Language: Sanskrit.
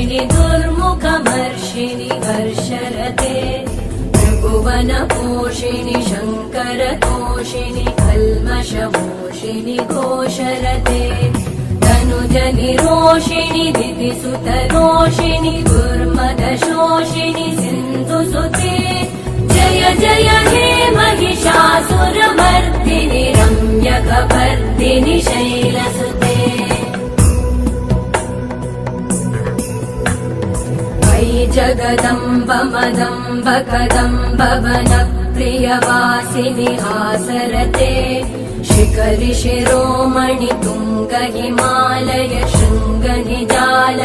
वर्षिणि दुर्मुखमर्षिणि हर्षरते त्रिभुवनपोषिणि शङ्करतोषिणि कल्मषमोषिणि घोषरते धनुजनिरोषिणि दितिसुतरोषिणि दुर्मदशोषिणि सिन्धुसुते जय जय हे महिषासुरमर्दिनि रम्यकपर्दिनि शैलसुते अयि जगदम्ब मदम्ब कदम्ब वनप्रियवासिनि हासरते शिखरि शिरोमणि तुङ्ग हिमालय शृङ्ग निजालय